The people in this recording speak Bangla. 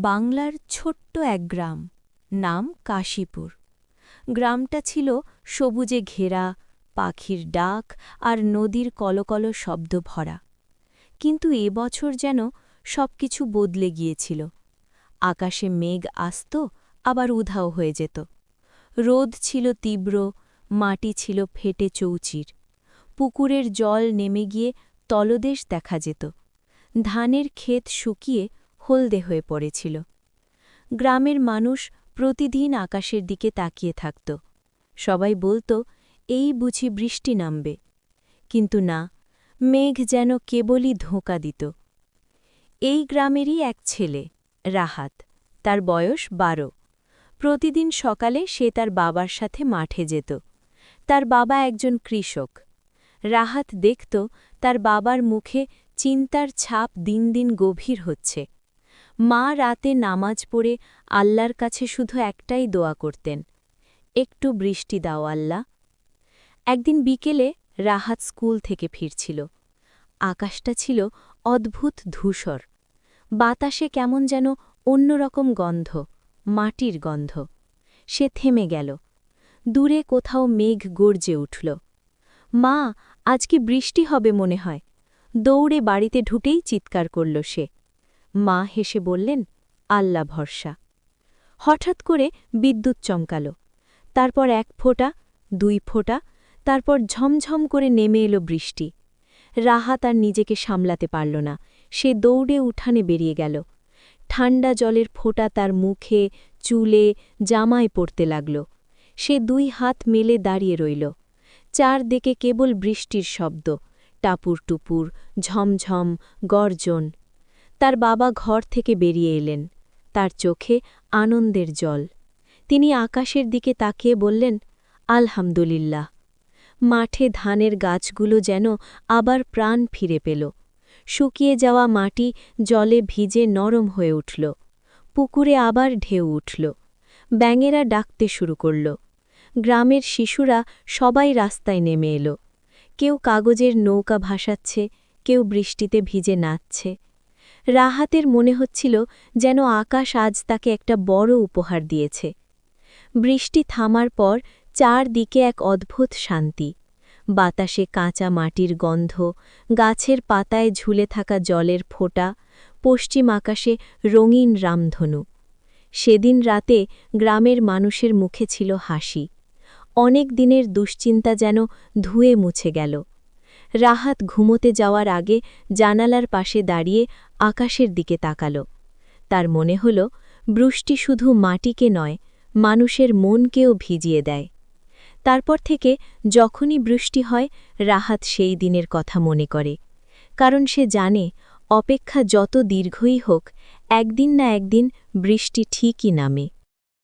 বাংলার ছোট্ট এক গ্রাম, নাম কাশীপুর। গ্রামটা ছিল সবুজে ঘেরা, পাখির ডাক আর নদীর কলকল শব্দ ভরা। কিন্তু এবছর যেন সবকিছু বদলে গিয়েছিল। আকাশে মেঘ আসত, আবার উধাও হয়ে যেত। রোদ ছিল তীব্র, মাটি ছিল ফেটে চৌচির। পুকুরের জল নেমে গিয়ে তলদেশ দেখা যেত। ধানের ক্ষেত শুকিয়ে হলদে হয়ে পড়েছিল। গ্রামের মানুষ প্রতিদিন আকাশের দিকে তাকিয়ে থাকত। সবাই বলত, এই বুঝি বৃষ্টি নামবে। কিন্তু না, মেঘ যেন কেবলই ধোঁকা দিত। এই গ্রামেরই এক ছেলে, রাহাত। তার বয়স 12। প্রতিদিন সকালে সে তার বাবার সাথে মাঠে যেত। তার বাবা একজন কৃষক। রাহাত দেখত তার বাবার মুখে চিন্তার ছাপ দিন দিন গভীর হচ্ছে। মা রাতে নামাজ পড়ে আল্লাহর কাছে শুধু একটাই দোয়া করতেন, একটু বৃষ্টি দাও আল্লাহ। একদিন বিকেলে রাহাত স্কুল থেকে ফিরছিল। আকাশটা ছিল অদ্ভুত ধূসর। বাতাসে কেমন যেন অন্যরকম গন্ধ, মাটির গন্ধ। সে থেমে গেল। দূরে কোথাও মেঘ গর্জে উঠল। মা, আজ কি বৃষ্টি হবে মনে হয়। দৌড়ে বাড়িতে ঢুকেই চিৎকার করল সে। মা হেসে বললেন, আল্লাহ ভরসা। হঠাৎ করে বিদ্যুৎ চমকাল। তারপর 1 ফোঁটা, 2 ফোঁটা, তারপর ঝমঝম করে নেমে এলো বৃষ্টি। রাহাত আর নিজেকে সামলাতে পারল না। সে দৌড়ে উঠানে বেরিয়ে গেল। ঠান্ডা জলের ফোঁটা তার মুখে, চুলে, জামায় পড়তে লাগল। সে 2 হাত মেলে দাঁড়িয়ে রইল। চারদিকে কেবল বৃষ্টির শব্দ, টাপুর টুপুর, ঝমঝম, গর্জন। তার বাবা ঘর থেকে বেরিয়ে এলেন। তার চোখে আনন্দের জল। তিনি আকাশের দিকে তাকিয়ে বললেন, আলহামদুলিল্লাহ। মাঠে ধানের গাছগুলো যেন আবার প্রাণ ফিরে পেল। শুকিয়ে যাওয়া মাটি জলে ভিজে নরম হয়ে উঠল। পুকুরে আবার ঢেউ উঠল। ব্যাঙেরা ডাকতে শুরু করল। গ্রামের শিশুরা সবাই রাস্তায় নেমে এলো। কেউ কাগজের নৌকা ভাসাচ্ছে, কেউ বৃষ্টিতে ভিজে নাচছে। রাহাতের মনে হচ্ছিল যেন আকাশ আজ তাকে একটা বড় উপহার দিয়েছে। বৃষ্টি থামার পর চারদিকে এক অদ্ভুত শান্তি। বাতাসে কাঁচা মাটির গন্ধ, গাছের পাতায় ঝুলে থাকা জলের ফোঁটা, পশ্চিম আকাশে রঙিন রামধনু। সেদিন রাতে গ্রামের মানুষের মুখে ছিল হাসি। অনেক দিনের দুশ্চিন্তা যেন ধুয়ে মুছে গেল। রাহাত ঘুমোতে যাওয়ার আগে জানালার পাশে দাঁড়িয়ে আকাশের দিকে তাকাল। তার মনে হল, বৃষ্টি শুধু মাটিকে নয়, মানুষের মনকেও ভিজিয়ে দেয়। তারপর থেকে যখনই বৃষ্টি হয়, রাহাত সেই দিনের কথা মনে করে। কারণ সে জানে, অপেক্ষা যত দীর্ঘই হোক, একদিন না একদিন বৃষ্টি ঠিকই নামে।